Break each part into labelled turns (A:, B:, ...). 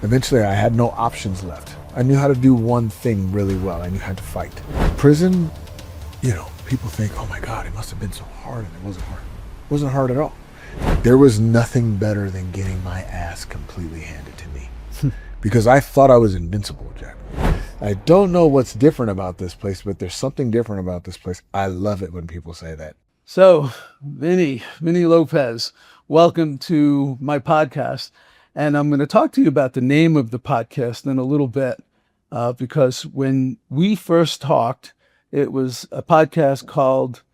A: Eventually, I had no options left. I knew how to do one thing really well. I knew how to fight. Prison, people think, oh my God, it must have been so hard, and it wasn't hard. It wasn't hard at all. There was nothing better than getting my ass completely handed to me because I thought I was invincible, Jack. I don't know what's different about this place, but there's something different about this place. I love it when people say that.
B: So, Vinnie Lopez, welcome to my podcast. And I'm going to talk to you about the name of the podcast in a little bit, because when we first talked, it was a podcast called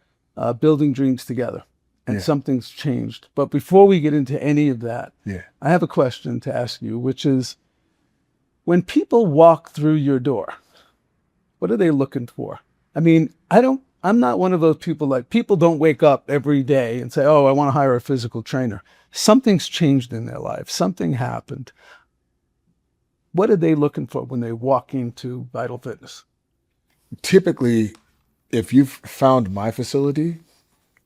B: Building Dreams Together, and something's changed. But before we get into any of that, I have a question to ask you, which is, when people walk through your door, what are they looking for? I mean, I'm not one of those people don't wake up every day and say, oh, I want to hire a physical trainer. Something's changed in their life. Something happened. What are they looking for when they walk into Vital Fitness?
A: Typically, if you've found my facility,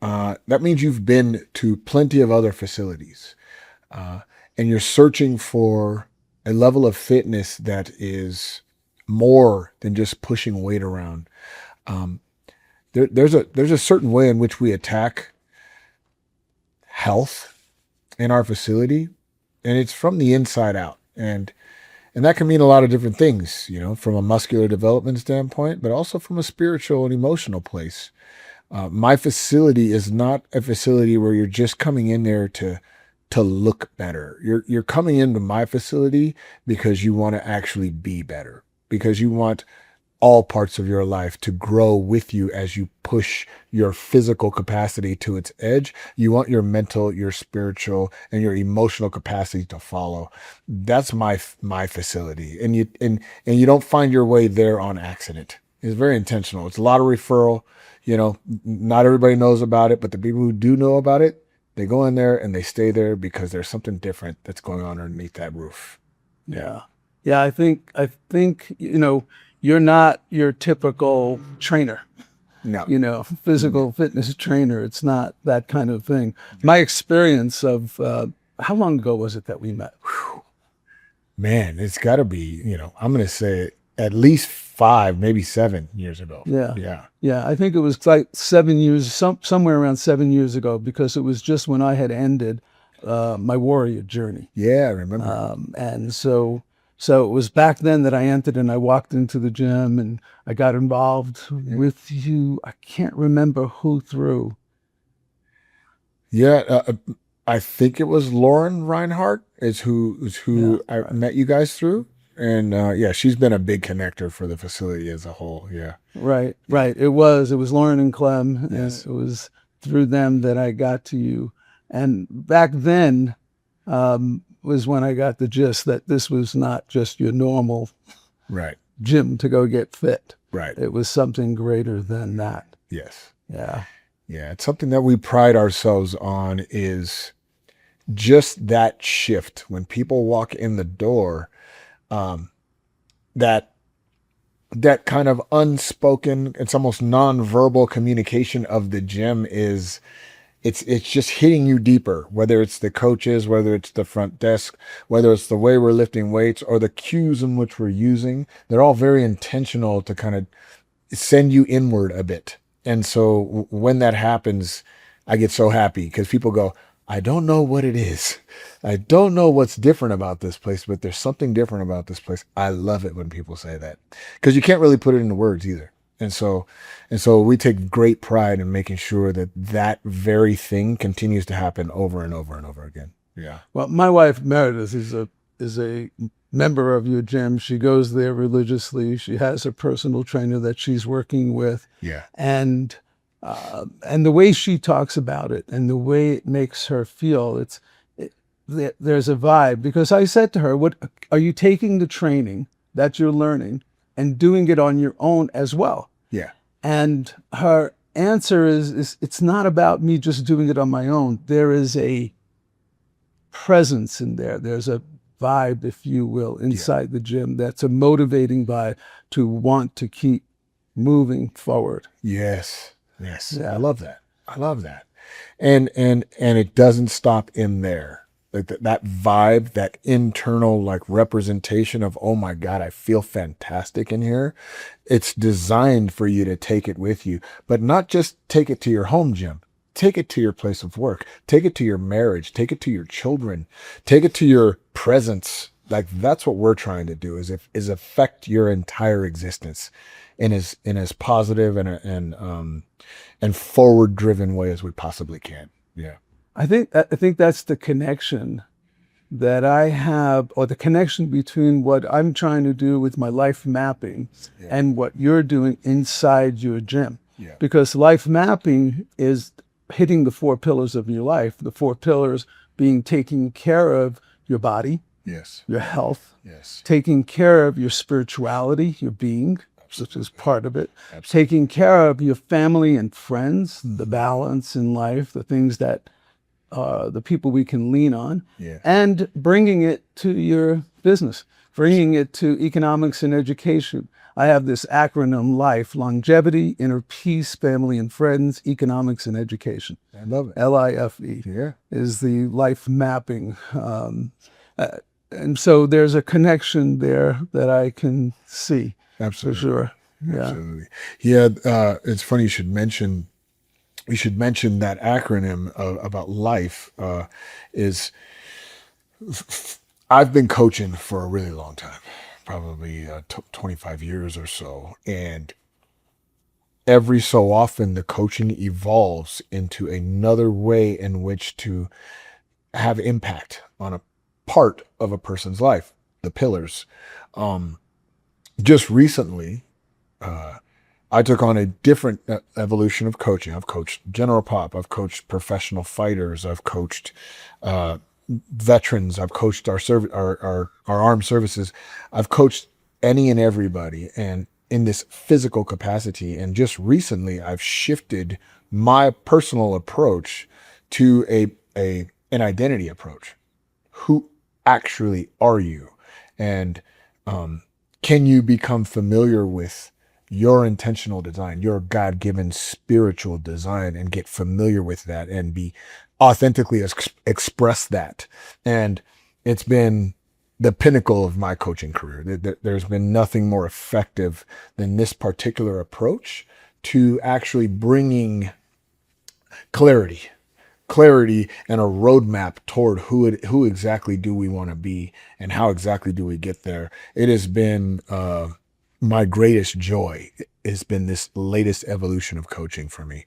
A: that means you've been to plenty of other facilities, and you're searching for a level of fitness that is more than just pushing weight around. There's a certain way in which we attack health in our facility, and it's from the inside out. And that can mean a lot of different things, from a muscular development standpoint, but also from a spiritual and emotional place. My facility is not a facility where you're just coming in there to look better. You're coming into my facility because you want to actually be better, because you want all parts of your life to grow with you as you push your physical capacity to its edge. You want your mental, your spiritual, and your emotional capacity to follow. That's my facility. And you don't find your way there on accident. It's very intentional. It's a lot of referral. Not everybody knows about it, but the people who do know about it, they go in there and they stay there because there's something different that's going on underneath that roof.
B: Yeah. I think, you're not your typical trainer.
A: No.
B: Physical fitness trainer. It's not that kind of thing. My experience of, how long ago was it that we met?
A: Man, it's got to be, I'm going to say at least 5, maybe 7 years ago.
B: Yeah. I think it was like 7 years, somewhere around 7 years ago, because it was just when I had ended my warrior journey.
A: Yeah, I remember.
B: And so it was back then that I entered and I walked into the gym and I got involved with you. I can't remember who through.
A: Yeah, I think it was Lauren Reinhardt is who I met you guys through. And she's been a big connector for the facility as a whole. Yeah.
B: Right. It was Lauren and Clem.
A: Yes.
B: And it was through them that I got to you. And back then, was when I got the gist that this was not just your normal gym to go get fit.
A: Right.
B: It was something greater than that.
A: Yes.
B: Yeah.
A: It's something that we pride ourselves on, is just that shift. When people walk in the door, that kind of unspoken, it's almost nonverbal communication of the gym is, it's just hitting you deeper, whether it's the coaches, whether it's the front desk, whether it's the way we're lifting weights or the cues in which we're using. They're all very intentional to kind of send you inward a bit. And so when that happens, I get so happy because people go, I don't know what it is. I don't know what's different about this place, but there's something different about this place. I love it when people say that, because you can't really put it into words either. And so we take great pride in making sure that very thing continues to happen over and over and over again. Yeah.
B: Well, my wife Meredith is a member of your gym. She goes there religiously. She has a personal trainer that she's working with.
A: Yeah.
B: And the way she talks about it and the way it makes her feel, there's a vibe. Because I said to her, "What are you taking the training that you're learning and doing it on your own as well?"
A: Yeah.
B: And her answer is it's not about me just doing it on my own. There is a presence in there. There's a vibe, if you will, inside the gym that's a motivating vibe to want to keep moving forward.
A: Yes.
B: Yeah.
A: I love that. And it doesn't stop in there. like that vibe, that internal like representation of, oh my God, I feel fantastic in here. It's designed for you to take it with you, but not just take it to your home gym. Take it to your place of work. Take it to your marriage. Take it to your children. Take it to your presence. Like that's what we're trying to do is affect your entire existence in as positive and forward driven way as we possibly can. Yeah.
B: I think that's the connection that I have, or the connection between what I'm trying to do with my life mapping and what you're doing inside your gym.
A: Yeah.
B: Because life mapping is hitting the 4 pillars of your life, the 4 pillars being taking care of your body,
A: Yes.
B: your health,
A: Yes.
B: taking care of your spirituality, your being, which is part of it,
A: Absolutely.
B: taking care of your family and friends, the balance in life, the things that the people we can lean on,
A: Yeah.
B: and bringing it to your business, bringing it to economics and education. I have this acronym LIFE: longevity, inner peace, family and friends, economics and education.
A: I love it.
B: LIFE
A: Yeah.
B: is the life mapping. And so there's a connection there that I can see for
A: Absolutely.
B: sure. Yeah.
A: Absolutely. Yeah. It's funny you should mention that acronym about life. Is I've been coaching for a really long time, probably 25 years or so. And every so often the coaching evolves into another way in which to have impact on a part of a person's life, the pillars. Just recently, I took on a different evolution of coaching. I've coached general pop. I've coached professional fighters. I've coached veterans. I've coached our armed services. I've coached any and everybody, and in this physical capacity. And just recently, I've shifted my personal approach to an identity approach. Who actually are you? And can you become familiar with your intentional design, your God-given spiritual design, and get familiar with that and be authentically express that? And it's been the pinnacle of my coaching career. There's been nothing more effective than this particular approach to actually bringing clarity and a roadmap toward who exactly do we want to be and how exactly do we get there. It has been my greatest joy. Has been this latest evolution of coaching for me.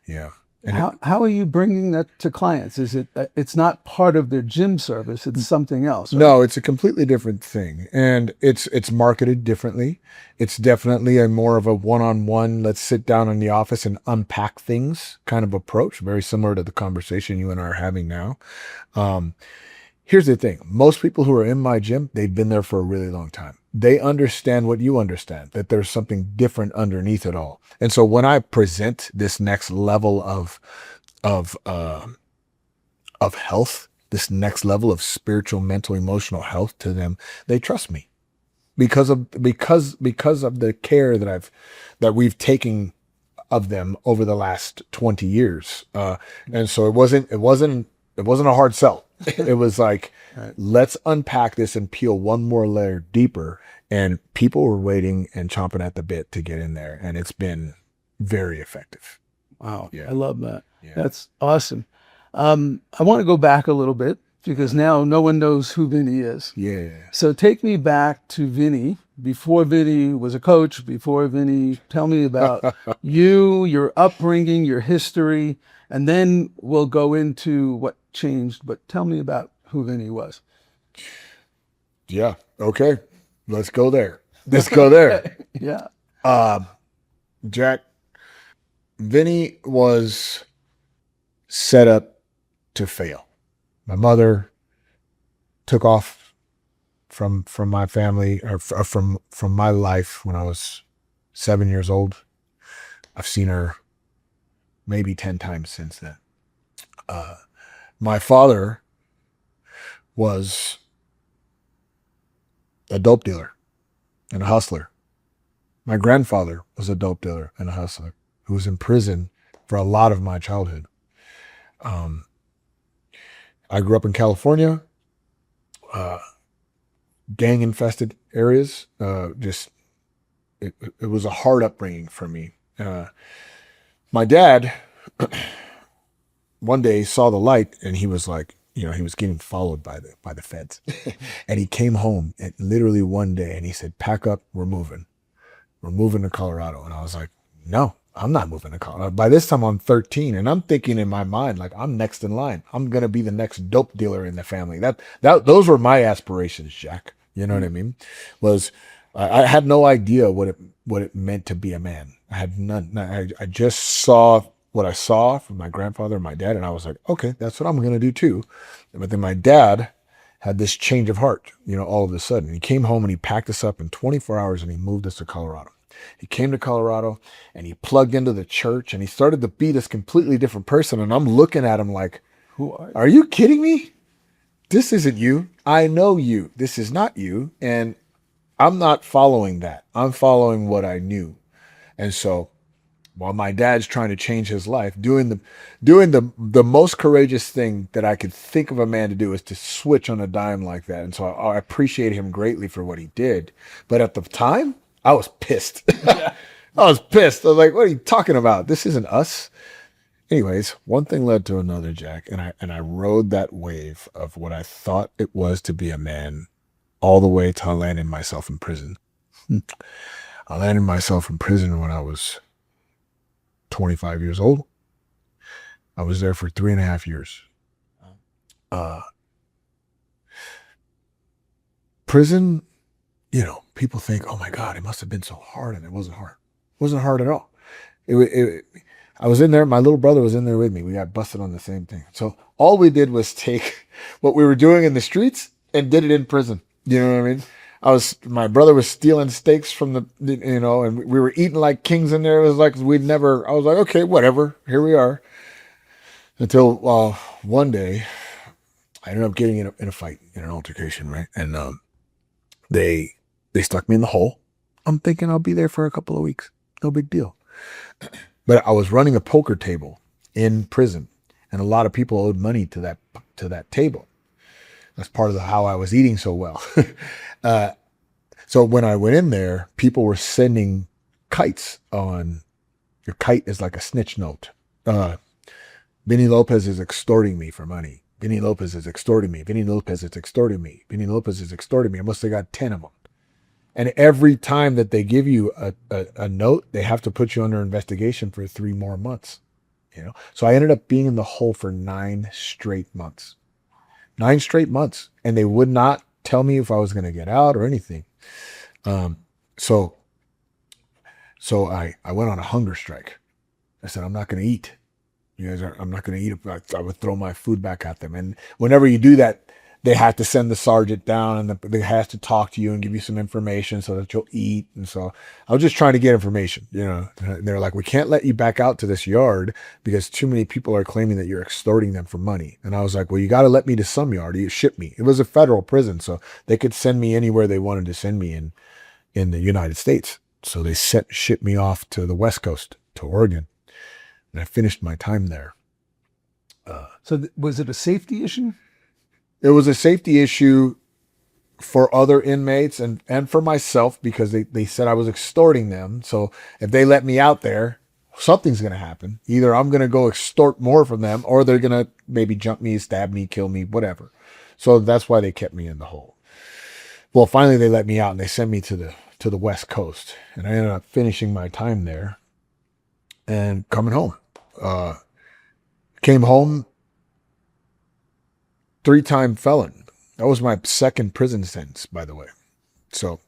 A: Yeah. And
B: How are you bringing that to clients? Is it it's not part of their gym service? It's something else. Right?
A: No, it's a completely different thing, and it's marketed differently. It's definitely a more of a one-on-one, let's sit down in the office and unpack things kind of approach, very similar to the conversation you and I are having now. Here's the thing. Most people who are in my gym, they've been there for a really long time. They understand what you understand, that there's something different underneath it all. And so when I present this next level of health, this next level of spiritual, mental, emotional health to them, they trust me because of the care that we've taken of them over the last 20 years. And so it wasn't a hard sell. It was like, right, let's unpack this and peel one more layer deeper. And people were waiting and chomping at the bit to get in there. And it's been very effective.
B: Wow.
A: Yeah.
B: I love that.
A: Yeah.
B: That's awesome. I want to go back a little bit because now no one knows who Vinnie is.
A: Yeah.
B: So take me back to Vinnie, before Vinnie was a coach, before Vinnie, tell me about you, your upbringing, your history, and then we'll go into what changed. But tell me about who Vinnie was.
A: Yeah. Okay. Let's go there.
B: Yeah.
A: Jack, Vinnie was set up to fail. My mother took off from my family, or from my life when I was 7 years old. I've seen her maybe 10 times since then. My father was a dope dealer and a hustler. My grandfather was a dope dealer and a hustler who was in prison for a lot of my childhood. I grew up in California, uh, gang infested areas. It was a hard upbringing for me. My dad one day saw the light and he was like, he was getting followed by the feds. And he came home and literally one day and he said, pack up, we're moving. We're moving to Colorado. And I was like, no, I'm not moving to Colorado. By this time I'm 13 and I'm thinking in my mind, like, I'm next in line. I'm going to be the next dope dealer in the family. Those were my aspirations, Jack. You know what I mean? I had no idea what it meant to be a man. I had none. I just saw what I saw from my grandfather and my dad, and I was like, okay, that's what I'm going to do too. But then my dad had this change of heart, all of a sudden. He came home and he packed us up in 24 hours and he moved us to Colorado. He came to Colorado and he plugged into the church and he started to be this completely different person. And I'm looking at him like,
B: Who
A: are you kidding me? This isn't you. I know you. This is not you. And I'm not following that. I'm following what I knew. And so while my dad's trying to change his life, doing the most courageous thing that I could think of a man to do is to switch on a dime like that. And so I appreciate him greatly for what he did. But at the time, I was pissed.
B: Yeah.
A: I was pissed. I was like, what are you talking about? This isn't us. Anyways, one thing led to another, Jack, and I rode that wave of what I thought it was to be a man all the way to landing myself in prison. I landed myself in prison when I was 25 years old. I was there for 3.5 years. Prison, people think, oh my God, it must have been so hard, and it wasn't hard. It wasn't hard at all. I was in there. My little brother was in there with me. We got busted on the same thing. So all we did was take what we were doing in the streets and did it in prison. You know what I mean? My brother was stealing steaks from and we were eating like kings in there. It was like I was like, okay, whatever. Here we are. Until one day, I ended up getting in a fight, in an altercation, right? And they stuck me in the hole. I'm thinking I'll be there for a couple of weeks. No big deal. But I was running a poker table in prison, and a lot of people owed money to that table. That's part of how I was eating so well. So when I went in there, people were sending kites on. Your kite is like a snitch note. Vinnie Lopez is extorting me for money. Vinnie Lopez is extorting me. Vinnie Lopez is extorting me. Vinnie Lopez is extorting me. I must have got 10 of them. And every time that they give you a note, they have to put you under investigation for 3 more months. So I ended up being in the hole for 9 straight months. 9 straight months. And they would not tell me if I was going to get out or anything. So I went on a hunger strike. I said, I'm not going to eat. I'm not going to eat. I would throw my food back at them. And whenever you do that, they have to send the sergeant down and they have to talk to you and give you some information so that you'll eat. And so I was just trying to get information, and they're like, we can't let you back out to this yard because too many people are claiming that you're extorting them for money. And I was like, well, you got to let me to some yard. You ship me. It was a federal prison, so they could send me anywhere they wanted to send me in the United States. So they shipped me off to the West Coast, to Oregon. And I finished my time there.
B: Was it a safety issue?
A: It was a safety issue for other inmates and for myself because they said I was extorting them. So if they let me out there, something's going to happen. Either I'm going to go extort more from them or they're going to maybe jump me, stab me, kill me, whatever. So that's why they kept me in the hole. Well, finally they let me out and they sent me to the West Coast. And I ended up finishing my time there and coming home. Came home 3-time felon. That was my second prison sentence, by the way. So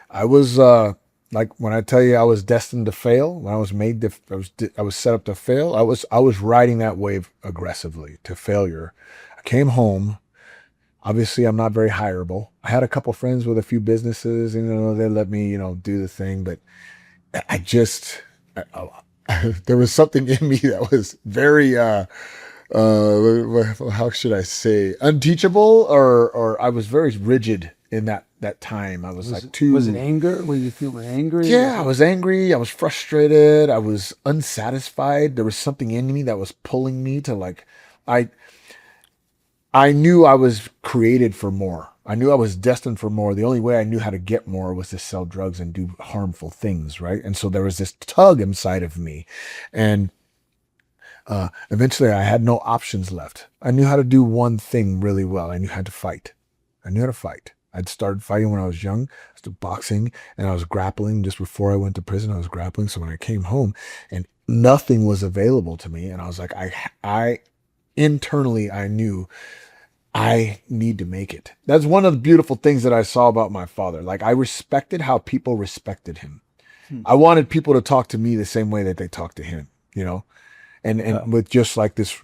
A: I was like when I tell you I was destined to fail, when I was I was set up to fail. I was riding that wave aggressively to failure. I came home. Obviously, I'm not very hireable. I had a couple friends with a few businesses, and they let me do the thing, but there was something in me that was very how should I say, unteachable, or I was very rigid in that time. I was like too.
B: Was it anger? Were you feeling angry?
A: Yeah, I was angry. I was frustrated. I was unsatisfied. There was something in me that was pulling me to I knew I was created for more. I knew I was destined for more. The only way I knew how to get more was to sell drugs and do harmful things, right? And so there was this tug inside of me. And eventually I had no options left. I knew how to do one thing really well. I knew how to fight. I knew how to fight. I'd started fighting when I was young. I started boxing and I was grappling just before I went to prison. I was grappling. So when I came home and nothing was available to me, and I was like, I internally, I knew I need to make it. That's one of the beautiful things that I saw about my father. Like, I respected how people respected him.
B: Hmm.
A: I wanted people to talk to me the same way that they talked to him, you know, and with just like this,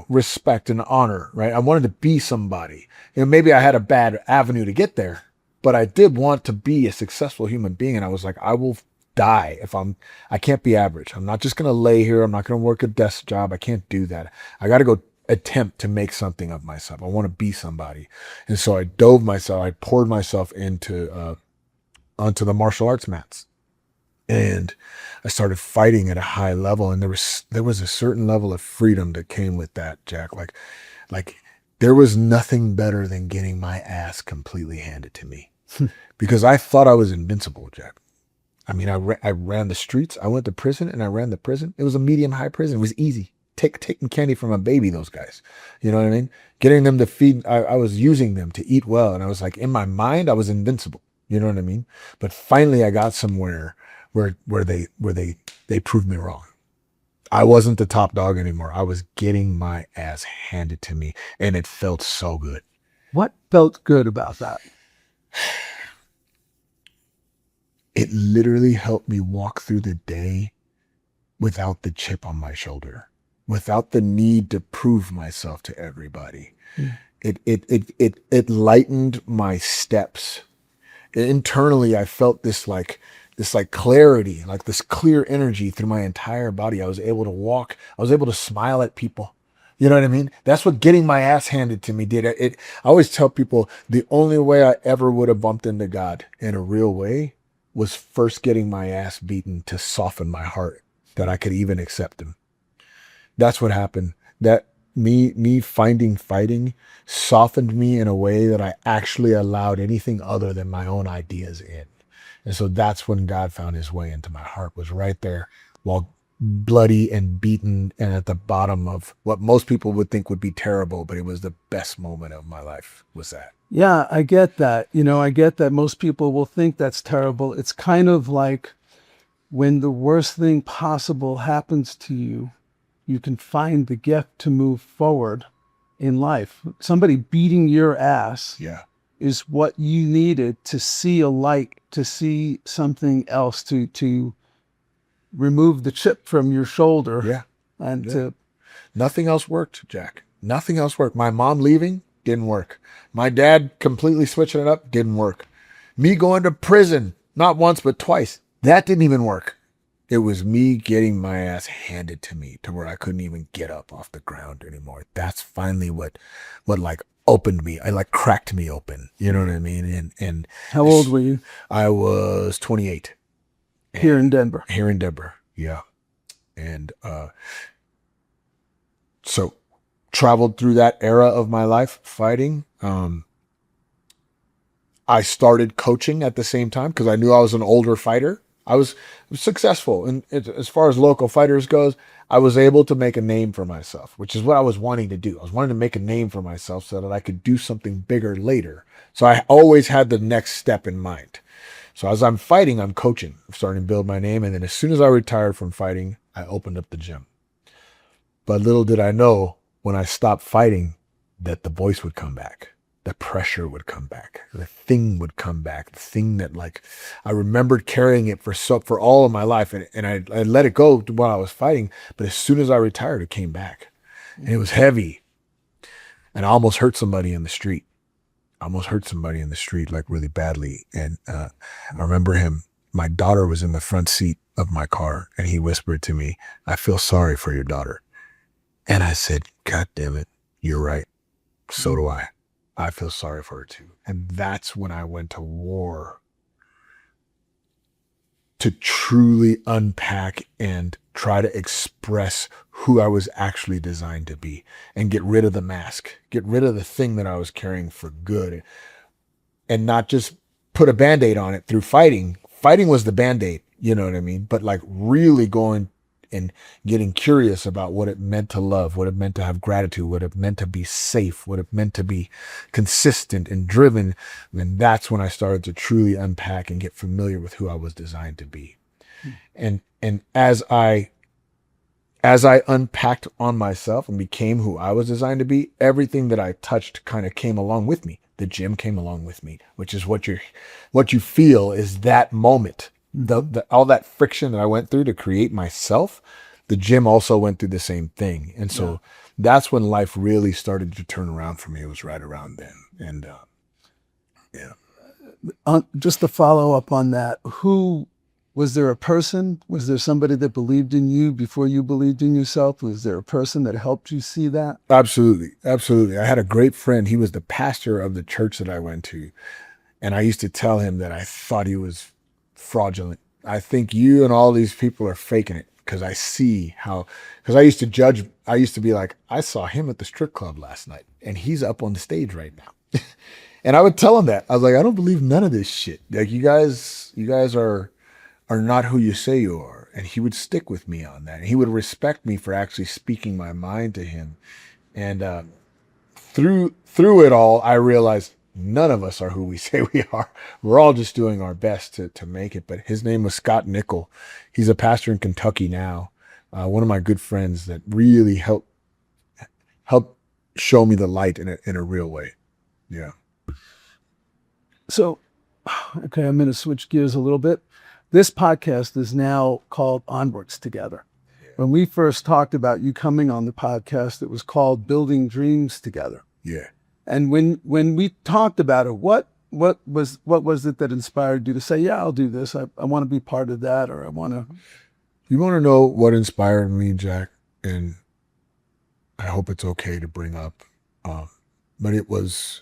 A: respect and honor, right? I wanted to be somebody. Maybe I had a bad avenue to get there, but I did want to be a successful human being. And I was like, I will die if I can't be average. I'm not just going to lay here. I'm not going to work a desk job. I can't do that. I got to go attempt to make something of myself. I want to be somebody. And so I poured myself onto the martial arts mats. And I started fighting at a high level, and there was a certain level of freedom that came with that, Jack. Like there was nothing better than getting my ass completely handed to me, because I thought I was invincible, Jack. I mean, I ran the streets. I went to prison and I ran the prison. It was a medium high prison. It was easy. Taking candy from a baby, those guys. You know what I mean? Getting them to feed. I was using them to eat well, and I was like, in my mind, I was invincible. You know what I mean? But finally, I got somewhere where they proved me wrong. I wasn't the top dog anymore. I was getting my ass handed to me, and it felt so good.
B: What felt good about that?
A: It literally helped me walk through the day without the chip on my shoulder, without the need to prove myself to everybody.
B: Mm.
A: It lightened my steps. Internally, I felt this clarity, like this clear energy through my entire body. I was able to walk. I was able to smile at people. You know what I mean? That's what getting my ass handed to me did. I always tell people the only way I ever would have bumped into God in a real way was first getting my ass beaten to soften my heart that I could even accept him. That's what happened. That me finding fighting softened me in a way that I actually allowed anything other than my own ideas in. And so that's when God found his way into my heart, was right there, while bloody and beaten and at the bottom of what most people would think would be terrible, but it was the best moment of my life, was that.
B: Yeah, I get that. I get that most people will think that's terrible. It's kind of like when the worst thing possible happens to you, you can find the gift to move forward in life. Somebody beating your ass
A: Yeah.
B: is what you needed to see a light, to see something else, to remove the chip from your shoulder.
A: Yeah.
B: And
A: Yeah. Nothing else worked, Jack. Nothing else worked. My mom leaving didn't work. My dad completely switching it up didn't work. Me going to prison, not once, but twice, that didn't even work. It was me getting my ass handed to me to where I couldn't even get up off the ground anymore. That's finally what like opened me. I like cracked me open. You know what I mean? And
B: how old were you?
A: I was 28.
B: Here in Denver.
A: Here in Denver. Yeah. And so traveled through that era of my life fighting. I started coaching at the same time because I knew I was an older fighter. I was successful. And as far as local fighters goes, I was able to make a name for myself, which is what I was wanting to do. I was wanting to make a name for myself so that I could do something bigger later. So I always had the next step in mind. So as I'm fighting, I'm coaching. I'm starting to build my name. And then as soon as I retired from fighting, I opened up the gym. But little did I know, when I stopped fighting, that the voice would come back. The pressure would come back. The thing would come back. The thing that, like, I remembered carrying it for all of my life. And I let it go while I was fighting. But as soon as I retired, it came back. And it was heavy. And I almost hurt somebody in the street. Like really badly. And I remember him. My daughter was in the front seat of my car. And he whispered to me, "I feel sorry for your daughter." And I said, "God damn it. You're right. So do I. I feel sorry for her too." And that's when I went to war to truly unpack and try to express who I was actually designed to be and get rid of the mask, get rid of the thing that I was carrying for good, and not just put a Band-Aid on it through fighting. Fighting was the Band-Aid, you know what I mean? But like really going and getting curious about what it meant to love, what it meant to have gratitude, what it meant to be safe, what it meant to be consistent and driven. And that's when I started to truly unpack and get familiar with who I was designed to be. And as I unpacked on myself and became who I was designed to be, everything that I touched kind of came along with me. The gym came along with me, which is what you feel is that moment. All that friction that I went through to create myself, the gym also went through the same thing. And so that's when life really started to turn around for me. It was right around then. And
B: Just to follow up on that, was there a person? Was there somebody that believed in you before you believed in yourself? Was there a person that helped you see that?
A: Absolutely. Absolutely. I had a great friend. He was the pastor of the church that I went to. And I used to tell him that I thought he was fraudulent. I think you and all these people are faking it because I see how, because I used to judge, I used to be like, I saw him at the strip club last night and he's up on the stage right now. And I would tell him that. I was like, I don't believe none of this shit. Like you guys are not who you say you are. And he would stick with me on that. And he would respect me for actually speaking my mind to him. And through it all, I realized none of us are who we say we are. We're all just doing our best to make it. But his name was Scott Nickel. He's a pastor in Kentucky now. One of my good friends that really helped show me the light in a real way. Yeah.
B: So, okay, I'm going to switch gears a little bit. This podcast is now called Onwards Together. Yeah. When we first talked about you coming on the podcast, it was called Building Dreams Together.
A: Yeah.
B: And when we talked about it, what was it that inspired you to say, yeah, I'll do this. I want to be part of that, or I want to.
A: You want to know what inspired me, Jack? And I hope it's okay to bring up. But it was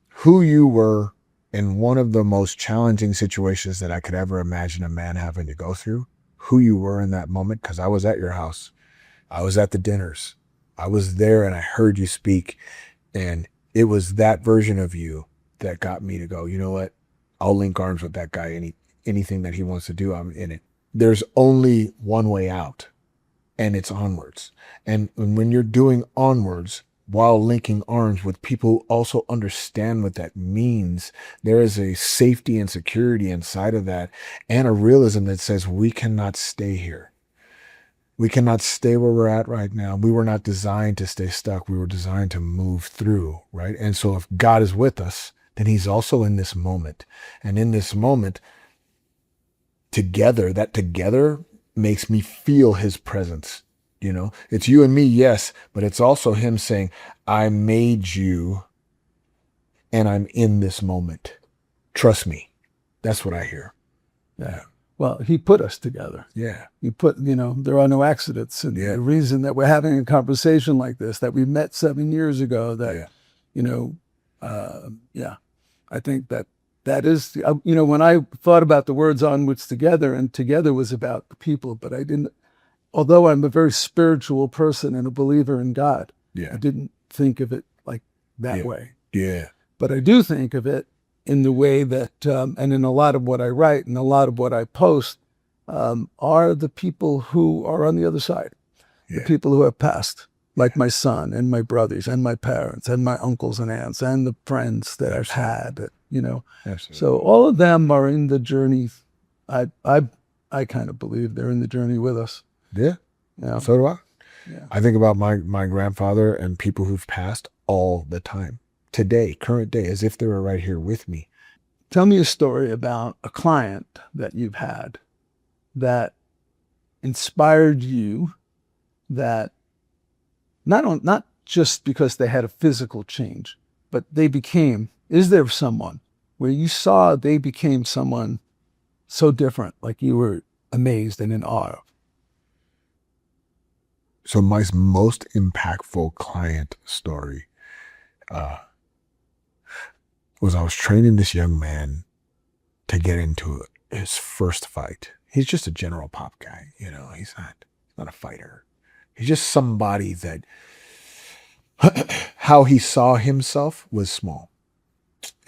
A: who you were in one of the most challenging situations that I could ever imagine a man having to go through. Who you were in that moment, because I was at your house. I was at the dinners. I was there and I heard you speak. And it was that version of you that got me to go, you know what? I'll link arms with that guy. Anything that he wants to do, I'm in it. There's only one way out, and it's onwards. And when you're doing onwards while linking arms with people who also understand what that means, there is a safety and security inside of that and a realism that says we cannot stay here. We cannot stay where we're at right now. We were not designed to stay stuck. We were designed to move through, right? And so if God is with us, then he's also in this moment. And in this moment, together makes me feel his presence. You know, it's you and me, yes, but it's also him saying, I made you and I'm in this moment. Trust me. That's what I hear. Yeah.
B: Well, he put us together.
A: Yeah.
B: There are no accidents. And the reason that we're having a conversation like this, that we met 7 years ago, that, I think that is, when I thought about the words onwards together, and together was about the people, but I didn't, although I'm a very spiritual person and a believer in God, I didn't think of it like that way.
A: Yeah.
B: But I do think of it in the way that, and in a lot of what I write and a lot of what I post, are the people who are on the other side, the people who have passed, like my son and my brothers and my parents and my uncles and aunts and the friends that I've had,
A: Absolutely.
B: So all of them are in the journey. I kind of believe they're in the journey with us.
A: Yeah. So do I. Yeah. I think about my grandfather and people who've passed all the time. Today, current day, as if they were right here with me.
B: Tell me a story about a client that you've had that inspired you, that not just because they had a physical change, but is there someone where you saw they became someone so different, like you were amazed and in awe of?
A: So my most impactful client story was I was training this young man to get into his first fight. He's just a general pop guy, you know. He's not a fighter. He's just somebody that how he saw himself was small,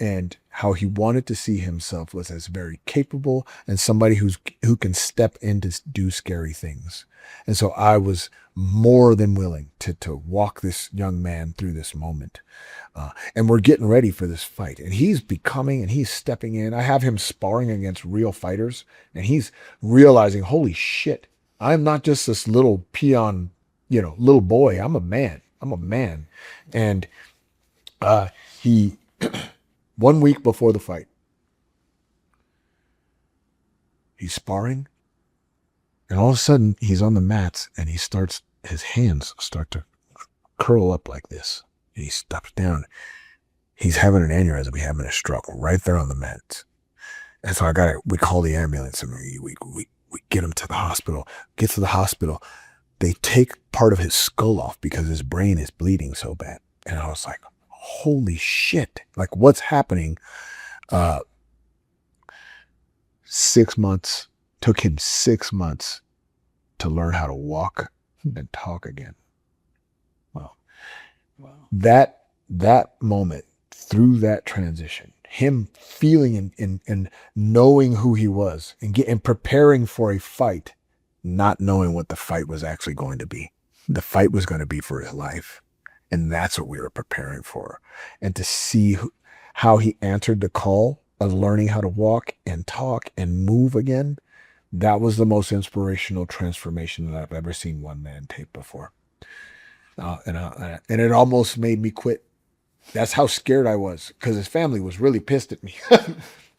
A: and how he wanted to see himself was as very capable and somebody who can step in to do scary things. And so I was more than willing to walk this young man through this moment. And we're getting ready for this fight, and he's stepping in. I have him sparring against real fighters, and he's realizing, holy shit, I'm not just this little peon, little boy. I'm a man. And he 1 week before the fight, he's sparring, and all of a sudden he's on the mats, and his hands start to curl up like this. And he stops down. He's having an aneurysm. He's having a stroke right there on the mats. And so we call the ambulance, and we get him to the hospital. Get to the hospital. They take part of his skull off because his brain is bleeding so bad. And I was like, holy shit. Like, what's happening? 6 months. Took him 6 months to learn how to walk and talk again. Wow. That moment, through that transition, him feeling and knowing who he was, and preparing for a fight, not knowing what the fight was actually going to be. The fight was going to be for his life. And that's what we were preparing for. And to see how he answered the call of learning how to walk and talk and move again, that was the most inspirational transformation that I've ever seen one man take before. And it almost made me quit. That's how scared I was, because his family was really pissed at me.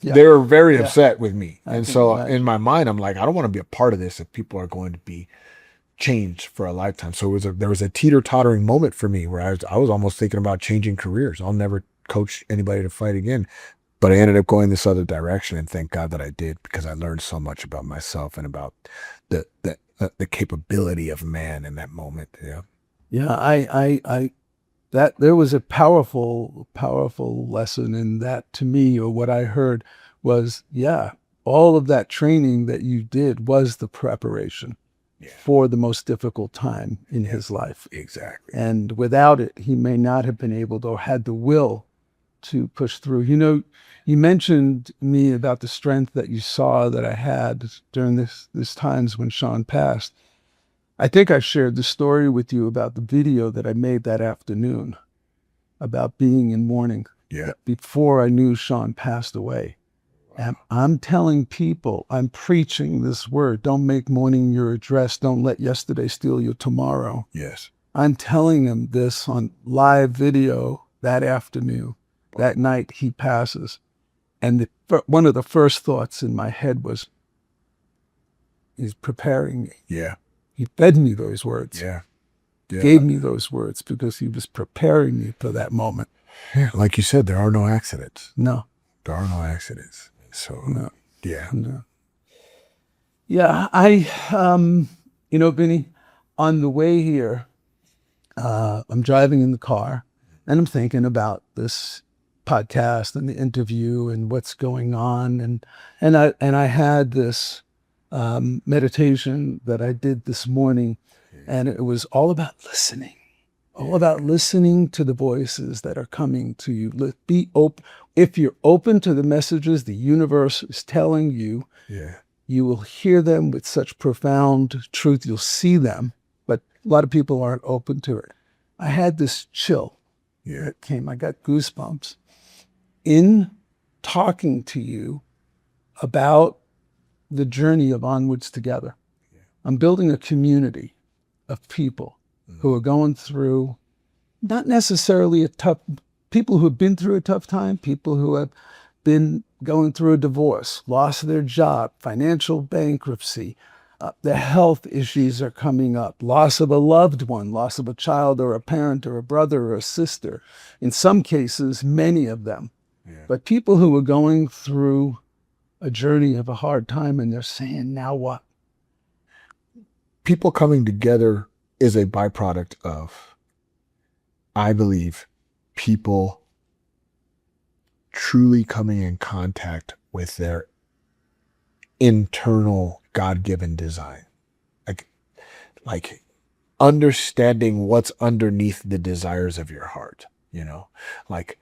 A: Yeah. They were very upset with me. And so in my mind, I'm like, I don't want to be a part of this if people are going to be changed for a lifetime. So there was a teeter-tottering moment for me where I was almost thinking about changing careers. I'll never coach anybody to fight again. But I ended up going this other direction, and thank God that I did, because I learned so much about myself and about the capability of man in that moment. Yeah.
B: Yeah, I that there was a powerful lesson in that to me, or what I heard was, all of that training that you did was the preparation for the most difficult time in his life.
A: Exactly.
B: And without it, he may not have been able to, or had the will to push through. You mentioned me about the strength that you saw that I had during this times when Sean passed. I think I shared the story with you about the video that I made that afternoon about being in mourning before I knew Sean passed away. Wow. And I'm telling people, I'm preaching this word. Don't make mourning your address. Don't let yesterday steal your tomorrow.
A: Yes.
B: I'm telling them this on live video that afternoon. Wow. That night he passes. And one of the first thoughts in my head was, he's preparing me.
A: Yeah.
B: He fed me those words.
A: Yeah.
B: Gave me those words because he was preparing me for that moment.
A: Yeah, like you said, there are no accidents.
B: No.
A: There are no accidents. So,
B: no.
A: Yeah.
B: No. Yeah, Vinnie, on the way here, I'm driving in the car, and I'm thinking about this podcast and the interview and what's going on. And I had this meditation that I did this morning, and it was all about listening, to the voices that are coming to you. Be open. If you're open to the messages the universe is telling you, you will hear them with such profound truth. You'll see them, but a lot of people aren't open to it. I had this chill that came. I got goosebumps in talking to you about the journey of Onwards Together. I'm building a community of people who are going through not necessarily people who have been through a tough time, people who have been going through a divorce, lost their job, financial bankruptcy, the health issues are coming up, loss of a loved one, loss of a child or a parent or a brother or a sister. In some cases, many of them. But people who are going through a journey of a hard time, and they're saying, now what?
A: People coming together is a byproduct of, I believe, people truly coming in contact with their internal God-given design. Like understanding what's underneath the desires of your heart, like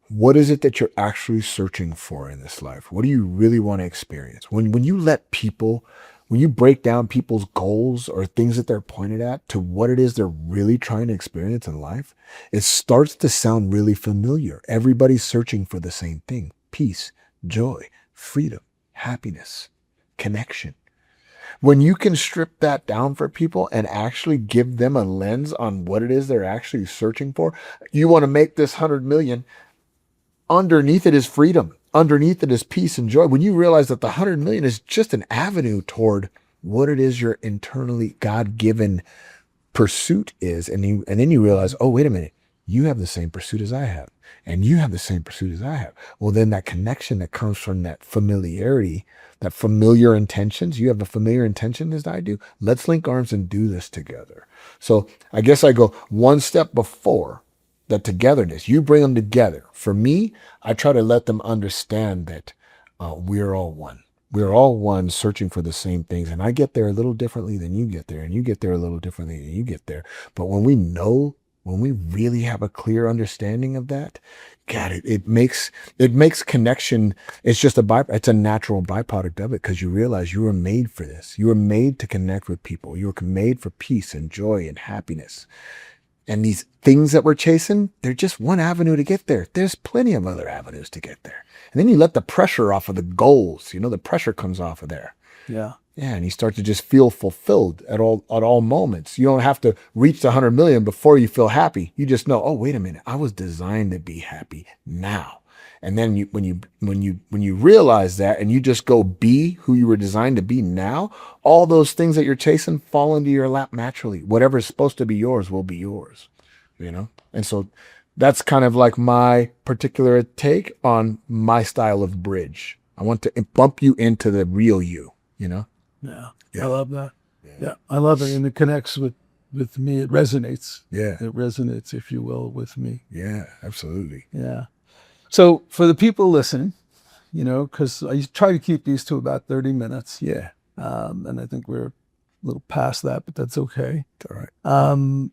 A: what is it that you're actually searching for in this life? What do you really want to experience? When you break down people's goals or things that they're pointed at to what it is they're really trying to experience in life, it starts to sound really familiar. Everybody's searching for the same thing: peace, joy, freedom, happiness, connection. When you can strip that down for people and actually give them a lens on what it is they're actually searching for, you want to make this 100 million. Underneath it is freedom. Underneath it is peace and joy. When you realize that the 100 million is just an avenue toward what it is your internally God-given pursuit is, and then you realize, oh, wait a minute, you have the same pursuit as I have, and you have the same pursuit as I have. Well, then that connection that comes from that familiarity, that familiar intentions, you have a familiar intention as I do. Let's link arms and do this together. So I guess I go one step before the togetherness. You bring them together. For me, I try to let them understand that we're all one. We're all one, searching for the same things. And I get there a little differently than you get there, and you get there a little differently than you get there. But when we really have a clear understanding of that, God, it makes connection. It's just it's a natural byproduct of it, because you realize you were made for this. You were made to connect with people. You were made for peace and joy and happiness. And these things that we're chasing, they're just one avenue to get there. There's plenty of other avenues to get there. And then you let the pressure off of the goals. The pressure comes off of there.
B: Yeah.
A: Yeah, and you start to just feel fulfilled at all moments. You don't have to reach the 100 million before you feel happy. You just know, oh, wait a minute, I was designed to be happy now. And then when you realize that, and you just go be who you were designed to be now, all those things that you're chasing fall into your lap naturally. Whatever's supposed to be yours will be yours, And so that's kind of like my particular take on my style of bridge. I want to bump you into the real you,
B: Yeah. I love that. Yeah. I love it. And it connects with me. It resonates.
A: Yeah.
B: It resonates, if you will, with me.
A: Yeah, absolutely.
B: Yeah. So for the people listening, because I try to keep these to about 30 minutes.
A: Yeah.
B: And I think we're a little past that, but that's okay.
A: It's all right.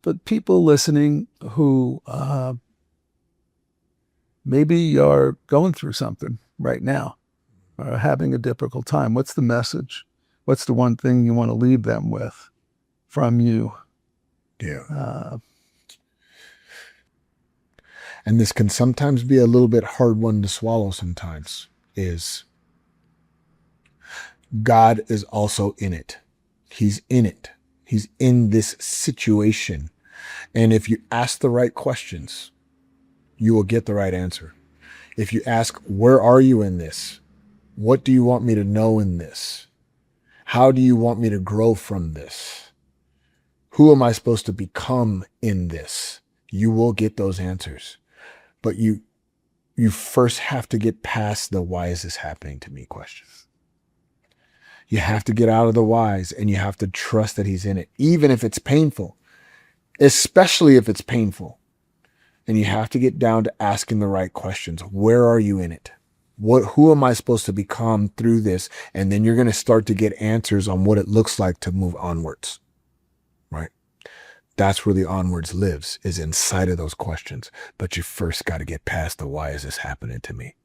B: But people listening who maybe are going through something right now, or having a difficult time, what's the message? What's the one thing you want to leave them with from you?
A: Yeah. And this can sometimes be a little bit hard one to swallow sometimes, is God is also in it. He's in it. He's in this situation. And if you ask the right questions, you will get the right answer. If you ask, where are you in this? What do you want me to know in this? How do you want me to grow from this? Who am I supposed to become in this? You will get those answers. But you first have to get past the why is this happening to me questions. You have to get out of the whys, and you have to trust that he's in it, even if it's painful, especially if it's painful. And you have to get down to asking the right questions. Where are you in it? Who am I supposed to become through this? And then you're going to start to get answers on what it looks like to move onwards, right? That's where the onwards lives, is inside of those questions. But you first got to get past the why is this happening to me?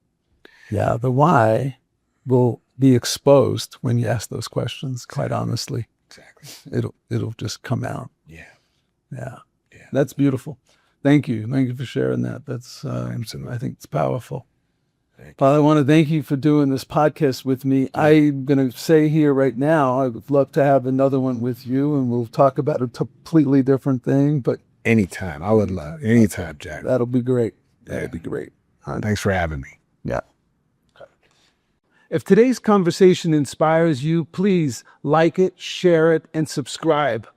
B: Yeah, the why will be exposed when you ask those questions, quite honestly.
A: Exactly.
B: It'll just come out.
A: Yeah.
B: Yeah. That's beautiful. Thank you. Thank you for sharing that. That's
A: Absolutely.
B: I think it's powerful. Well, I want to thank you for doing this podcast with me. I'm going to say here right now, I would love to have another one with you, and we'll talk about a completely different thing. But
A: Anytime. I would love anytime, Jack.
B: that'll be great. That'll be great.
A: Thanks for having me.
B: Yeah. If today's conversation inspires you, please like it, share it, and subscribe.